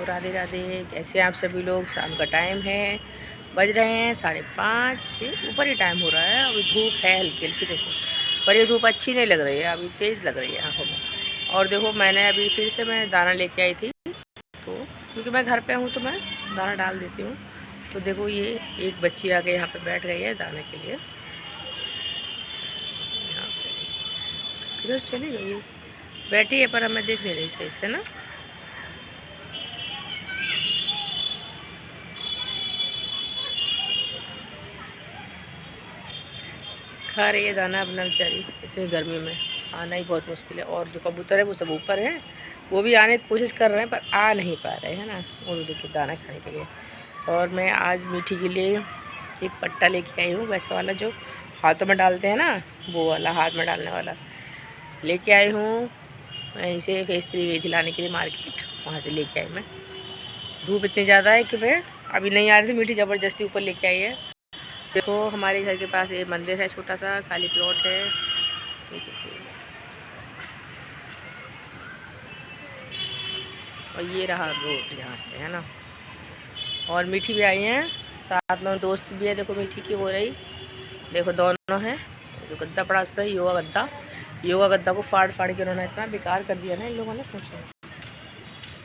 राधे राधे। कैसे हैं आप सभी लोग। शाम का टाइम है, बज रहे हैं 5:30 से ऊपर ही टाइम हो रहा है। अभी धूप है हल्की हल्की, देखो, पर ये धूप अच्छी नहीं लग रही है, अभी तेज़ लग रही है आँखों में। और देखो मैंने अभी फिर से मैं दाना लेके आई थी, तो क्योंकि मैं घर पे हूँ तो मैं दाना डाल देती हूँ। तो देखो ये एक बच्ची आके यहाँ पे बैठ गई है दाने के लिए। यहाँ पे किधर चली गई, बैठी है पर हमें देख नहीं रही सही से ना। खा रही है दाना अपना बेचारी, इतनी गर्मी में आना ही बहुत मुश्किल है। और जो कबूतर है वो सब ऊपर हैं, वो भी आने की कोशिश कर रहे हैं पर आ नहीं पा रहे हैं ना, वो देखिए दाना खाने के लिए। और मैं आज मीठी के लिए एक पट्टा लेके आई हूँ, वैसा वाला जो हाथों में डालते हैं ना, वो वाला हाथ में डालने वाला लेके आई हूँ। वहीं से फेस्त्री गई थी लाने के लिए मार्केट, वहाँ से लेके आई मैं। धूप इतनी ज़्यादा है कि मैं अभी नहीं आ रही थी, मीठी ज़बरदस्ती ऊपर लेके आई है। देखो हमारे घर के पास एक मंदिर है, छोटा सा खाली प्लॉट है। और ये रहा रोड यहाँ से, है ना। और मीठी भी आई हैं, साथ में दोस्त भी है। देखो मीठी की हो रही, देखो दोनों हैं। जो गद्दा पड़ा उस पर योगा गद्दा को फाड़ फाड़ के उन्होंने इतना बेकार कर दिया ना इन लोगों ने, सोचो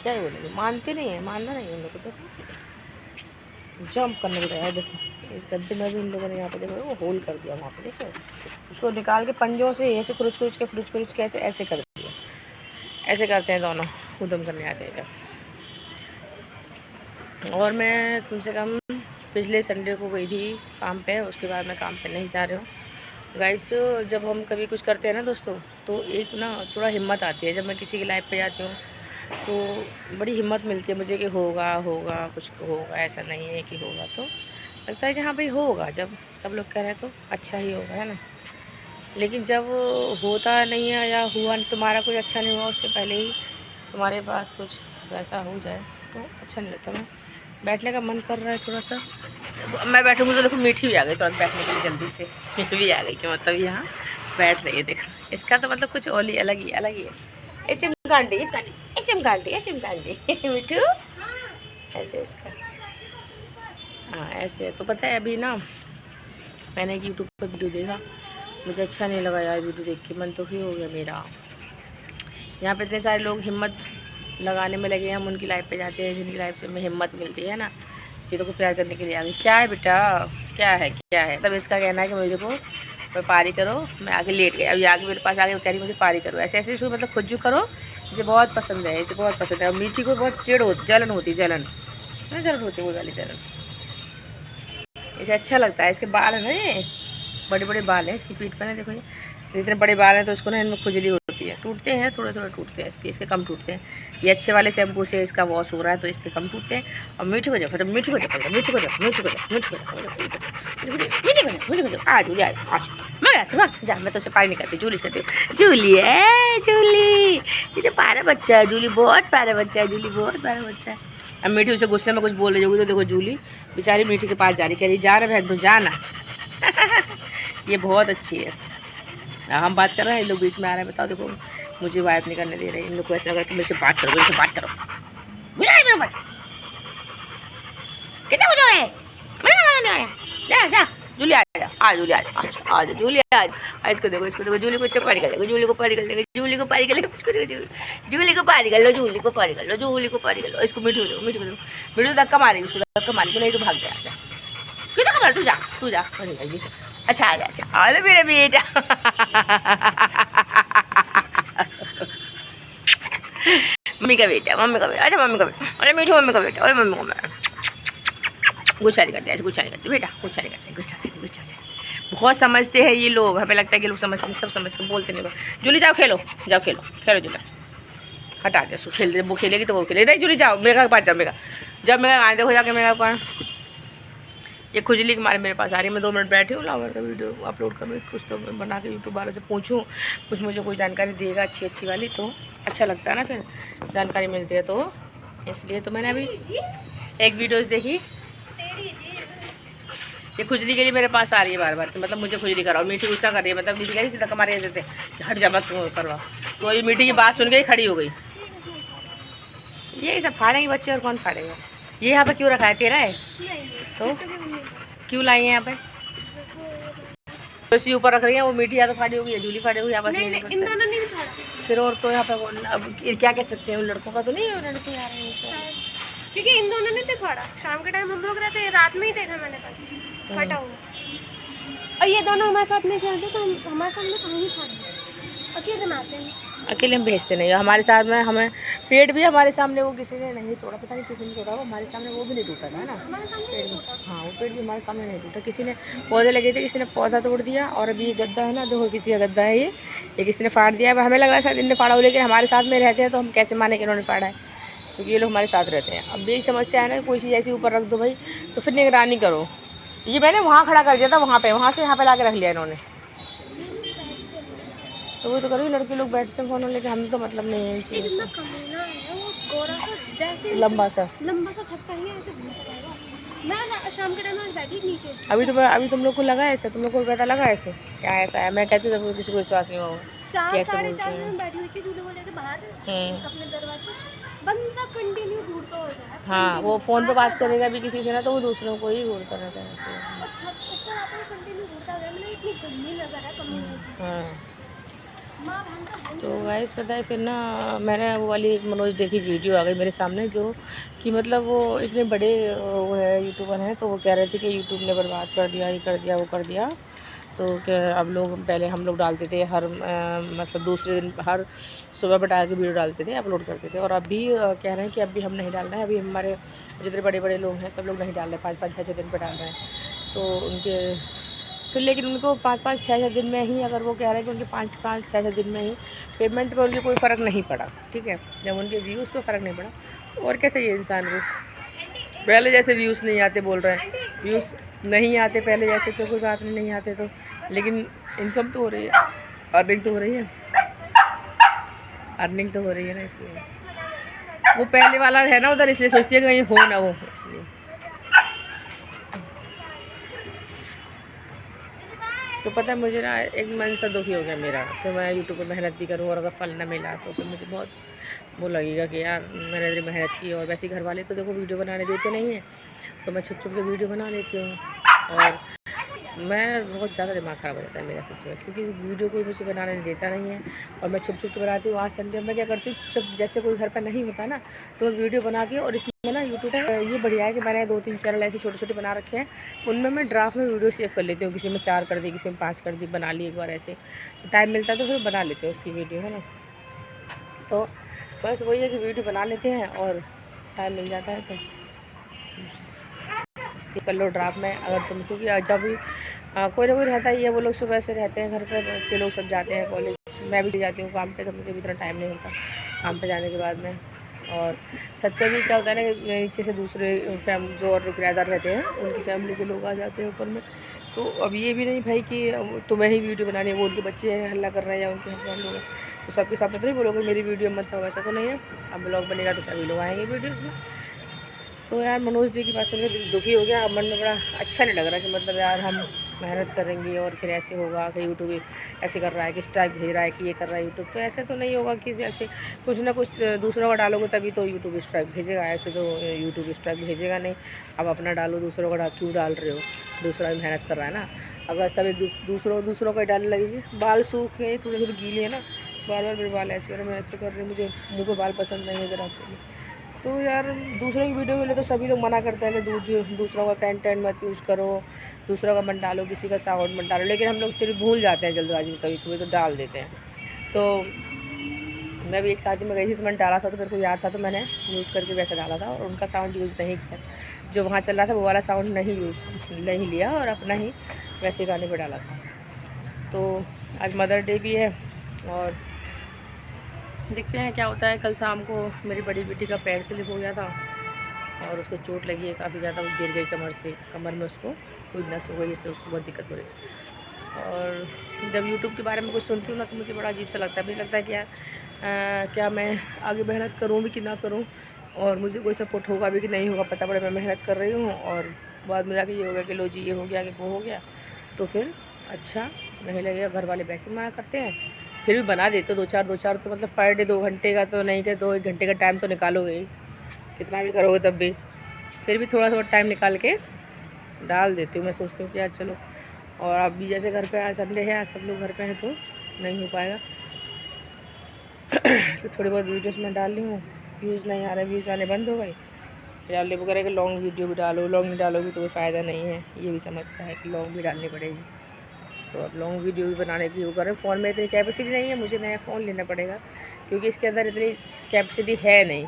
क्या ही बोलेंगे। मानते नहीं है, मानना नहीं है इन लोगों को, तो जंप करने लग रहा है। देखो इस गद्दे में भी इन लोगों ने यहाँ पे देखो वो होल कर दिया वहाँ पे, देखो उसको निकाल के पंजों से ऐसे खुरुच के ऐसे कर दिया। ऐसे करते हैं दोनों, उधम करने आते हैं जब। और मैं कम से कम पिछले संडे को गई थी काम पे, उसके बाद मैं काम पे नहीं जा रही हूँ गाइस। जब हम कभी कुछ करते हैं ना दोस्तों, तो एक ना थोड़ा हिम्मत आती है। जब मैं किसी की लाइफ पे जाती हूँ तो बड़ी हिम्मत मिलती है मुझे कि होगा कुछ होगा, ऐसा नहीं है कि होगा। तो लगता है कि हाँ भाई होगा, जब सब लोग कह रहे हैं तो अच्छा ही होगा, है ना। लेकिन जब होता नहीं है या हुआ तुम्हारा कुछ अच्छा नहीं हुआ, उससे पहले ही तुम्हारे पास कुछ वैसा हो जाए तो अच्छा नहीं लगता। मैं बैठने का मन कर रहा है थोड़ा सा, मैं बैठूँगी तो देखो मीठी भी आ गई तुरंत बैठने के लिए, जल्दी से मीठी भी आ गई कि मतलब यहाँ बैठ रही है। देखो इसका तो मतलब कुछ और ही अलग ही है। चिमकांडी मिठू ऐसे इसका, हाँ ऐसे। तो पता है अभी ना मैंने एक यूट्यूब पर वीडियो देखा, मुझे अच्छा नहीं लगा यार वीडियो देख के, मन तो ही हो गया मेरा। यहाँ पे इतने सारे लोग हिम्मत लगाने में लगे हैं, हम उनकी लाइफ पे जाते हैं जिनकी लाइफ से हमें हिम्मत मिलती है ना। ये तो को प्यार करने के लिए आ गई, क्या है बेटा क्या है। तब इसका कहना है कि मुझे को मैं पारी करो, मैं आगे लेट गई, अभी आगे मेरे पास आगे कह रही मुझे पारी करो, ऐसे इसको मतलब खुजू करो। इसे बहुत पसंद है, इसे बहुत पसंद है। और मीठी को बहुत जलन होती वो वाली जलन, इसे अच्छा लगता है। इसके बाल हैं, बड़े बड़े बाल हैं इसकी पीठ पर ना, देखो ये इतने बड़े बाल हैं तो उसको ना इनमें खुजली होती है, टूटते हैं थोड़े टूटते हैं इसके कम टूटते हैं। ये अच्छे वाले शैम्पू से इसका वॉश हो रहा है तो इसके कम टूटते हैं। और मीठी को देखो, मीठी को आज मैं ऐसे जा, मैं तो उसे पारी नहीं करती, जूली करती हूँ। जूली ये तो प्यारा बच्चा है, जूली बहुत प्यारा बच्चा है। अब मीठी उसे गुस्से में कुछ बोल रही होगी तो देखो जूली बेचारी मीठी के पास जा रही, कह रही जा रहे बहन जाना। ये बहुत अच्छी है। हम बात कर रहे हैं, इन लोग बीच में आ रहे हैं। बताओ देखो मुझे बात नहीं करने दे रहे, इन लोग को ऐसा लग रहा है कि मेरे से बात करो कितना कुछ है। जूली आ जूली आ इसको देखो जूली को पारी कर लो, जूली को पारी कर लो। इसको मीठू धक्का मारेगी, उसको धक्का मारेगी नहीं तो भाग गया ऐसा। क्यों धक्का मार, तू जा अच्छा आ जा, अच्छा अरे मेरे बेटा मम्मी का बेटा अच्छा मम्मी का बेटा, अरे मीठू मम्मी का बेटा, अरे मम्मी को गुस्सा नहीं करती बेटा, गुस्सा नहीं करते। बहुत समझते हैं ये लोग, हमें लगता है कि लोग समझते हैं, सब समझते, बोलते नहीं। जूली जाओ खेलो जूली, हटा दे उसको, खेल दे, वो खेलेगी तो वो खेलेगी। नहीं जूली जाओ मेगा के पास जाओ, जब मेगा आए देखो जाके मेगा कौन ये खुजली के मारे मेरे पास आ रही है। मैं 2 मिनट बैठी हूँ, लावर का वीडियो अपलोड करूँ, कुछ तो बना के यूट्यूब वालों से पूछूँ, कुछ मुझे कोई जानकारी देगा अच्छी वाली, तो अच्छा लगता है ना, फिर जानकारी मिलती है। तो इसलिए तो मैंने अभी एक वीडियोज़ देखी, ये खुजली के लिए मेरे पास आ रही है बार कि मतलब मुझे खुजली कराओ। मीठी गुस्सा कर रही है, मतलब मीठी कह रही धक्का मारे जैसे हट जा मत करवाओ। तो ये मीठी की बात सुन के ही खड़ी हो गई, ये सब फाड़ेंगे बच्चे, और कौन फाड़ेगा। ये यहाँ पे क्यों रखा है, तेरा है? तो क्यों लाई है यहाँ पे? तो इसी ऊपर रख रही है, वो मीठी या तो फाड़ी होगी या झूली फाड़ी होगी, आपस में इन दोनों ने फाड़ा। फिर और तो यहाँ पे अब क्या कह सकते हैं, उन लड़कों का तो नहीं है, लड़के आ रहे हैं क्योंकि इन दोनों ने तो फाड़ा। शाम के टाइम हम लोग रहते, रात में ही देखा मैंने फाटा हुआ। और ये दोनों हमारे साथ नहीं खेलते तो हमारे सामने कहीं फाड़े, अकेले मारते हैं। अकेले हम भेजते नहीं, हमारे साथ में हमें पेड़ भी हमारे सामने वो किसी ने नहीं तोड़ा, पता नहीं किसी ने तोड़ा, वो हमारे सामने वो भी नहीं टूटा था ना, पेड़ भी। हाँ, वो पेड़ भी हमारे सामने नहीं टूटा, किसी ने पौधे लगे थे, किसी ने पौधा तोड़ दिया। और अभी ये गद्दा है ना, देखो किसी का गद्दा है, ये किसी ने फाड़ दिया है। हमें लग रहा है शायद इनने फाड़ा हो, लेकिन हमारे साथ में रहते हैं तो हम कैसे माने कि इन्होंने फाड़ा है, क्योंकि ये लोग हमारे साथ रहते हैं। अब यही समस्या है ना, कोई चीज़ ऐसी ऊपर रख दो भाई, तो फिर निगरानी करो। ये मैंने वहाँ खड़ा कर दिया था, वहाँ से यहाँ पे ला के रख लिया इन्होंने, तो वो तो करो। लड़के लोग बैठते हैं फोन लेके, हम तो मतलब नहीं है इतना कमीना है वो, गोरा सा जैसे लंबा सा छक्का ही ऐसे घूमता रहेगा। मैं शाम के टाइम में बैठी नीचे। अभी तुम लोग को लगा ऐसे, तुम लोग को पता लगा ऐसे क्या ऐसा है? मैं कहती हूँ किसी को विश्वास नहीं होगा। 4-4:30 में बैठी हुई थी झूले को लेके बाहर अपने दरवाजे, बंदा कंटिन्यू घूरता होता है। हाँ, वो फ़ोन पे बात करेगा भी किसी से ना, तो वो दूसरों को ही घूरता रहता है ऐसे। और छत ऊपर आता है कंटिन्यू घूरता है। मैंने इतनी गंदी नजर है कमीने की। हाँ, तो गाइस पता है फिर ना, मैंने वो वाली एक मनोज डे की वीडियो आ गई मेरे सामने, जो कि मतलब वो इतने बड़े वो है यूट्यूबर हैं, तो वो कह रहे थे कि यूट्यूब ने बर्बाद कर दिया, ये कर दिया, वो कर दिया। तो क्या अब लोग, पहले हम लोग डालते थे हर मतलब दूसरे दिन, हर सुबह बैठा के वीडियो डालते थे, अपलोड करते थे। और अभी कह रहे हैं कि अभी हम नहीं डाल रहे हैं, अभी हमारे जितने बड़े बड़े लोग हैं सब लोग नहीं डाल रहे, 5-5, 6-6 दिन पर डाल रहे हैं। तो उनके फिर, लेकिन उनको 5-5, 6-6 दिन में ही, अगर वो कह रहे हैं कि उनके 5-5, 6-6 दिन में ही पेमेंट पर उनके कोई फ़र्क नहीं पड़ा, ठीक है, जब उनके व्यूज़ पर फ़र्क नहीं पड़ा, और कैसे ये इंसान को पहले जैसे व्यूज़ नहीं आते, बोल रहे हैं व्यूज़ नहीं आते पहले जैसे, तो कोई बात नहीं आते तो, लेकिन इनकम तो हो रही है, अर्निंग तो हो रही है, अर्निंग तो हो रही है ना, इसलिए वो पहले वाला है ना उधर, इसलिए सोचती है कि कहीं हो ना हो, इसलिए। तो पता है मुझे ना एक मन सा दुखी हो गया मेरा, तो मैं यूट्यूब पर मेहनत भी करूँ और अगर फल ना मिला तो फिर मुझे बहुत वो लगेगा कि यार मैंने इतनी मेहनत की। और वैसे घर वाले तो देखो वीडियो बनाने देते नहीं हैं, तो मैं छुप छुप के वीडियो बना लेती हूँ। और मैं बहुत ज़्यादा दिमाग ख़राब हो जाता है मेरा सच में, क्योंकि वीडियो कोई मुझे बनाने देता नहीं है और मैं छुप छुप के बनाती हूँ। आज संडे मैं क्या करती हूँ, जब जैसे कोई घर पर नहीं होता ना, तो मैं वीडियो बना के, और इसमें ना यूट्यूब ये बढ़िया है कि मैंने 2-3 चैनल ऐसे छोटे छोटे बना रखे हैं, उनमें मैं ड्राफ्ट में वीडियो सेव कर लेती हूँ, किसी में 4 कर दी, किसी में 5 कर दी, बना ली एक बार ऐसे, टाइम मिलता है तो फिर बना लेते हैं उसकी वीडियो, है ना। तो बस वही है कि वीडियो बना लेते हैं और टाइम मिल जाता है तो कर लो ड्राफ्ट में। अगर तुम, क्योंकि जब कोई ना कोई रहता ही है, वो लोग सुबह से रहते हैं घर पर, बच्चे लोग सब जाते हैं कॉलेज, मैं भी जाती हूँ काम पे, तो मुझे भी इतना टाइम नहीं होता काम पे जाने के बाद में। और छत पे भी क्या होता है ना, नीचे से दूसरे जो और किराएदार रहते हैं उनकी फैमिली के लोग आ जाते हैं ऊपर में। तो अब ये भी नहीं भाई कि तुम्हें ही वीडियो बनानी है, वो उनके बच्चे हल्ला कर रहे हैं या उनके हस्बैंड लोग हैं, तो सबके सामने तो नहीं बोलोगे मेरी वीडियो मत हो, वैसा तो नहीं है। अब ब्लॉग बनेगा तो सभी लोग आएंगे वीडियोज़ में। तो यार मनोज जी की बात सुनकर दिल दुखी हो गया, मन में बड़ा अच्छा नहीं लग रहा कि मतलब यार हम मेहनत करेंगे और फिर ऐसे होगा कि यूट्यूब ऐसे कर रहा है, कि स्ट्राइक भेज रहा है, कि ये कर रहा है यूट्यूब। तो ऐसे तो नहीं होगा कि ऐसे कुछ ना कुछ दूसरों का डालोगे तभी तो यूट्यूब स्ट्राइक भेजेगा, ऐसे तो यूट्यूब स्ट्राइक भेजेगा नहीं। अब अपना डालो, दूसरों का क्यों डाल रहे हो, दूसरा भी मेहनत कर रहा है ना। अगर सभी दूसरों का डालने लगेंगे, बाल सूख गए थोड़े थोड़े गीले है ना, बार बार मेरे बाल ऐसे हो रहे, मैं ऐसे कर रही हूँ, मुझे मुँह को बाल पसंद नहीं है ज़रा से भी। तो यार दूसरों की वीडियो के लिए तो सभी लोग मना करते हैं कि दूसरों का कंटेंट मत यूज़ करो, दूसरों का मत डालो, किसी का साउंड मत डालो, लेकिन हम लोग फिर भूल जाते हैं जल्दबाजी में, कभी कभी तो डाल देते हैं। तो मैं भी एक शादी में गई थी तो मैंने डाला था, तो मेरे को याद था तो मैंने म्यूट करके वैसे डाला था, और उनका साउंड यूज़ नहीं किया, जो वहाँ चल रहा था वो वाला साउंड नहीं लिया, और अपना ही वैसे गाने पर डाला था। तो आज मदर डे भी है और देखते हैं क्या होता है। कल शाम को मेरी बड़ी बेटी का पैर स्लिप हो गया था और उसको चोट लगी है काफ़ी ज़्यादा, वो गिर गई कमर में उसको कोई नस हो गई, इससे उसको बहुत दिक्कत हो रही है। और जब यूट्यूब के बारे में कुछ सुनती हूँ ना तो मुझे बड़ा अजीब सा लगता है, मुझे लगता है कि क्या मैं आगे मेहनत करूँ भी कि ना करूँ, और मुझे कोई सपोर्ट होगा भी कि नहीं होगा, पता पड़े मैं मेहनत कर रही हूँ और बाद में जाके ये हो गया कि लो जी ये हो गया कि वो हो गया, तो फिर अच्छा नहीं लगेगा। घर वाले वैसे मना करते हैं, फिर भी बना देते 2-4 तो मतलब पर डे 2 घंटे का तो नहीं कि 2-1 घंटे का टाइम तो निकालोगे ही, कितना भी करोगे तब भी फिर भी थोड़ा थोड़ा टाइम निकाल के डाल देती हूँ। मैं सोचती हूँ कि यार चलो, और अब भी जैसे घर पे आज संडे है, आज सब लोग घर पे हैं तो नहीं हो पाएगा। तो थोड़ी बहुत वीडियोस मैं डाल ली हूँ, व्यूज़ नहीं आ रहे, व्यूज़ आने बंद हो गए। फिर आप लोग करें कि लॉन्ग वीडियो भी डालो, लॉन्ग नहीं डालोगी तो कोई फ़ायदा नहीं है, ये भी समस्या है कि लॉन्ग भी डालनी पड़ेगी। तो अब लॉन्ग वीडियो भी बनाने की वो करें। फ़ोन में इतनी कैपेसिटी नहीं है, मुझे नया फ़ोन लेना पड़ेगा क्योंकि इसके अंदर इतनी कैपेसिटी है नहीं।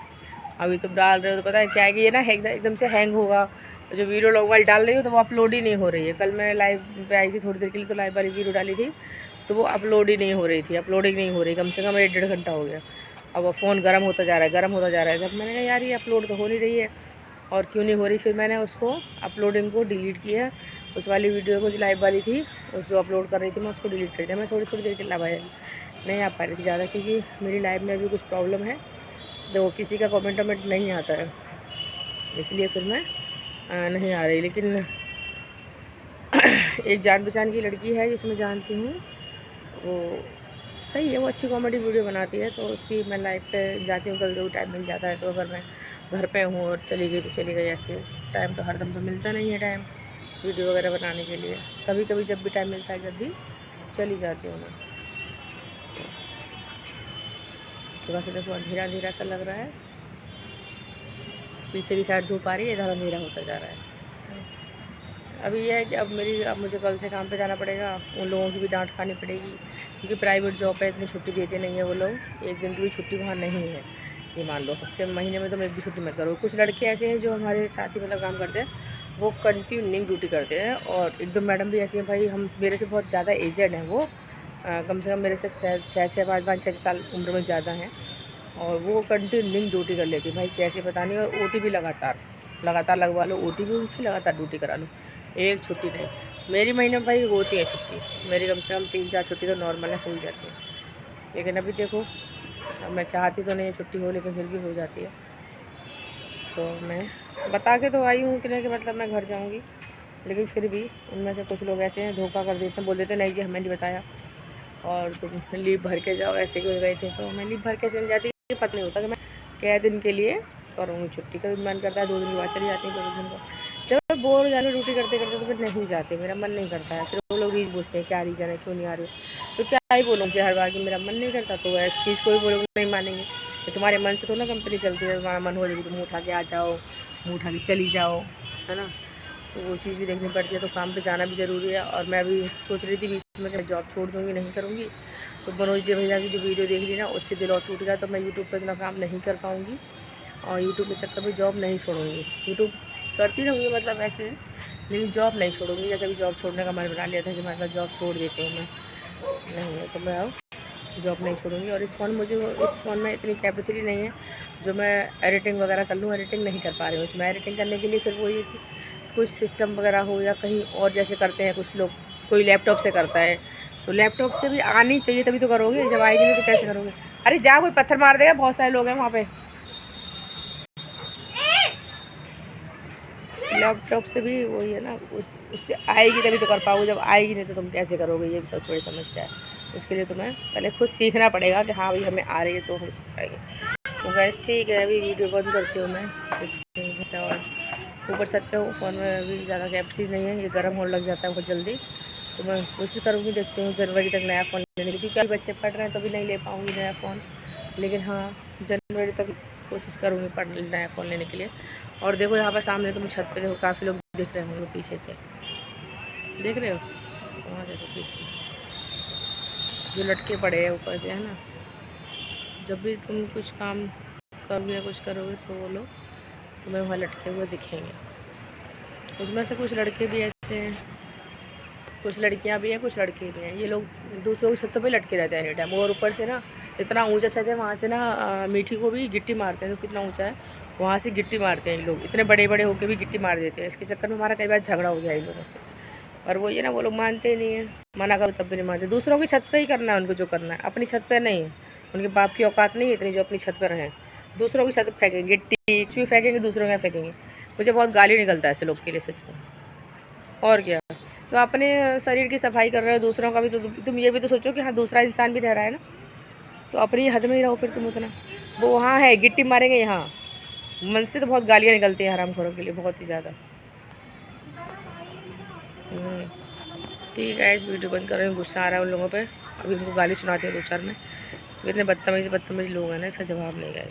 अभी तुम डाल रहे हो तो पता है क्या है कि ये ना एकदम से हैंग होगा। जो वीडियो लॉन्ग वाली डाल रही हो तो वो अपलोड ही नहीं हो रही है। कल मैं लाइव पे आई थी थोड़ी देर के लिए, तो लाइव वाली वीडियो डाली थी तो वो अपलोड ही नहीं हो रही थी, अपलोडिंग नहीं हो रही, कम से कम 1-1.5 घंटा हो गया। अब वो फ़ोन गर्म होता जा रहा है, गर्म होता जा रहा है। जब मैंने कहा यार ये अपलोड तो हो नहीं रही है और क्यों नहीं हो रही, फिर मैंने उसको अपलोडिंग को डिलीट किया। उस वाली वीडियो को जो लाइव वाली थी, उस जो अपलोड कर रही थी मैं उसको डिलीट कर दिया। मैं थोड़ी थोड़ी देर के लिए नहीं आ पा रही थी ज़्यादा, क्योंकि मेरी लाइव में अभी कुछ प्रॉब्लम है, तो किसी का कमेंट वमेंट नहीं आता है, इसलिए फिर मैं नहीं आ रही। लेकिन एक जान पहचान की लड़की है जिसमें जानती हूँ, वो सही है, वो अच्छी कॉमेडी वीडियो बनाती है, तो उसकी मैं लाइव पे जाती हूँ, कभी कभी टाइम मिल जाता है। तो अगर मैं घर पे हूँ और चली गई तो चली गई, ऐसे टाइम तो हरदम तो मिलता नहीं है टाइम वीडियो वगैरह बनाने के लिए। कभी कभी जब भी टाइम मिलता है, जब भी चली जाती हूँ मैं। थोड़ा सा देखो अंधेरा अंधेरा सा लग रहा है, पीछे की साइड धूप आ रही है, इधर अंधेरा होता जा रहा है। अभी ये है कि अब मुझे कल से काम पे जाना पड़ेगा, उन लोगों की भी डांट खानी पड़ेगी क्योंकि प्राइवेट जॉब है, इतनी छुट्टी देते नहीं है वो लोग, एक दिन की भी छुट्टी वहाँ नहीं है। ये मान लो हफ्ते महीने में तुम एक भी छुट्टी मत करो। कुछ लड़के ऐसे हैं जो हमारे साथ ही मतलब काम करते हैं, वो कंटिन्यू ड्यूटी करते हैं, और 1-2 मैडम भी ऐसी हैं भाई, हम मेरे से बहुत ज़्यादा एजेड हैं वो, कम से कम मेरे से 6-5 साल उम्र में ज़्यादा हैं, और वो कंटिन्यू ड्यूटी कर लेती है भाई, कैसे पता नहीं। और ओटी भी लगातार लगवा लो, ओटी भी उनसे लगातार ड्यूटी करा लो, एक छुट्टी नहीं। मेरी महीने में भाई होती है छुट्टी, मेरी कम से कम 3-4 छुट्टी तो नॉर्मल है, हो जाती है। लेकिन अभी देखो, अब मैं चाहती तो नहीं है छुट्टी हो, लेकिन फिर भी हो जाती है। तो मैं बता के तो आई हूँ कि नहीं कि मतलब मैं घर जाऊँगी, लेकिन फिर भी उनमें से कुछ लोग ऐसे हैं, धोखा कर देते हैं, बोल देते हैं नहीं जी हमें नहीं बताया और तुम लीव भर के जाओ, ऐसे क्यों गए थे। तो मैं लीव भर के चली जाती, पता नहीं होता कि मैं क्या दिन के लिए करूँगी छुट्टी। कभी मन करता है 2 दिन के बाद चली जाती हूँ, 2 दिन को चलो बोर हो जाने ड्यूटी करते करते, तो फिर नहीं जाते, मेरा मन नहीं करता है। फिर वो लोग रीज़न पूछते हैं क्या रीज़न है, क्यों नहीं आ रही हो, तो क्या ही बोलूँ मुझे हर बार कि मेरा मन नहीं करता। तो इस चीज़ को भी वो लोग नहीं मानेंगे, तो तुम्हारे मन से तो ना कंपनी चलती है, तुम्हारा मन हो जाएगी तुम उठा के आ जाओ, मुँह उठा के चली जाओ, है ना। तो वो चीज़ भी देखनी पड़ती है, तो काम पे जाना भी ज़रूरी है। और मैं अभी सोच रही थी बीच में कि मैं जॉब छोड़ दूँगी, नहीं करूँगी। तो मनोज जी भैया की जो वीडियो देख ली ना, उससे दिल और टूट गया। तो मैं यूट्यूब पर इतना काम नहीं कर पाऊँगी, और यूट्यूब के चक्कर में जॉब नहीं छोड़ूँगी। यूट्यूब करती रहूँगी मतलब ऐसे, लेकिन जॉब नहीं छोड़ूँगी। या कभी जॉब छोड़ने का मन बना लिया था कि मतलब जॉब छोड़ देती हूँ मैं, नहीं है तो मैं अब जॉब नहीं छोड़ूँगी। और इस फ़ोन में इतनी कैपेसिटी नहीं है जो मैं एडिटिंग वगैरह कर लूँ, एडिटिंग नहीं कर पा रही हूँ। इसमें एडिटिंग करने के लिए फिर वो ये कि कुछ सिस्टम वगैरह हो, या कहीं और जैसे करते हैं कुछ लोग, कोई लैपटॉप से करता है, तो लैपटॉप से भी आनी चाहिए तभी तो करोगे, जब आएगी नहीं तो कैसे करोगे। अरे जा, कोई पत्थर मार देगा, बहुत सारे लोग हैं वहाँ पे। लैपटॉप से भी वही है ना, उससे आएगी तभी तो कर पाओगे, जब आएगी नहीं तो तुम कैसे करोगे, ये भी सबसे बड़ी समस्या है। उसके लिए तुम्हें पहले खुद सीखना पड़ेगा कि हाँ भाई हमें आ रही है तो हम सीख पाएंगे। तो गैस ठीक है, अभी वीडियो बंद करती हूँ मैं, और ऊपर सकते हूँ फ़ोन में अभी ज़्यादा कैपेसिटी नहीं है, ये गर्म होने लग जाता है बहुत जल्दी। तो मैं कोशिश करूँगी, देखती हूँ जनवरी तक नया फ़ोन लेने की, क्योंकि बच्चे पढ़ रहे हैं तो भी नहीं ले पाऊँगी नया फ़ोन, लेकिन हाँ जनवरी तक कोशिश करूँगी नया फ़ोन लेने के लिए। और देखो यहाँ पर सामने तुम छत पे देखो, काफ़ी लोग दिख रहे होंगे पीछे से, देख रहे हो वहाँ देखो पीछे जो लटके पड़े हैं ऊपर से, है ना। जब भी तुम कुछ काम करोगे या कुछ करोगे तो वो लोग तुम्हें वहाँ लटके हुए दिखेंगे। उसमें से कुछ लड़के भी ऐसे हैं, कुछ लड़कियाँ भी हैं, कुछ लड़के भी हैं। ये लोग दूसरों की छतों पे लटके रहते हैं एनी टाइम, और ऊपर से ना इतना ऊंचा छत है, वहाँ से ना मीठी को भी गिट्टी मारते हैं। तो कितना ऊंचा है, वहाँ से गिट्टी मारते हैं ये लोग, इतने बड़े बड़े होकर भी गिट्टी मार देते हैं। इसके चक्कर में हमारा कई बार झगड़ा हो गया इन लोगों से, और वो ये ना वो लोग मानते ही नहीं है, मना करो तब भी नहीं मानते। दूसरों की छत पर ही करना है उनको जो करना है, अपनी छत पर नहीं है। उनके बाप की औकात नहीं है इतनी जो अपनी छत पर रहें। दूसरों की छत पर फेंकेंगे गिट्टी, कुछ भी फेंकेंगे, दूसरों के फेंकेंगे। मुझे बहुत गाली निकलता है ऐसे लोग के लिए, सच में। और क्या, तो अपने शरीर की सफाई कर रहे हो, दूसरों का भी तो तुम ये भी तो सोचो कि हाँ दूसरा इंसान भी रह रहा है ना, तो अपनी हद में ही रहो फिर तुम उतना। वो वहाँ है गिट्टी मारेंगे यहाँ, मन से तो बहुत गालियाँ निकलती हैं हरामखोरों के लिए, बहुत ही ज़्यादा। ठीक है, इस वीडियो बंद कर रहे हैं, गुस्सा आ रहा है उन लोगों पे। अभी उनको गाली सुनाते हैं 2-4 में। इतने बदतमीज़ लोग हैं ना, इसका जवाब नहीं है।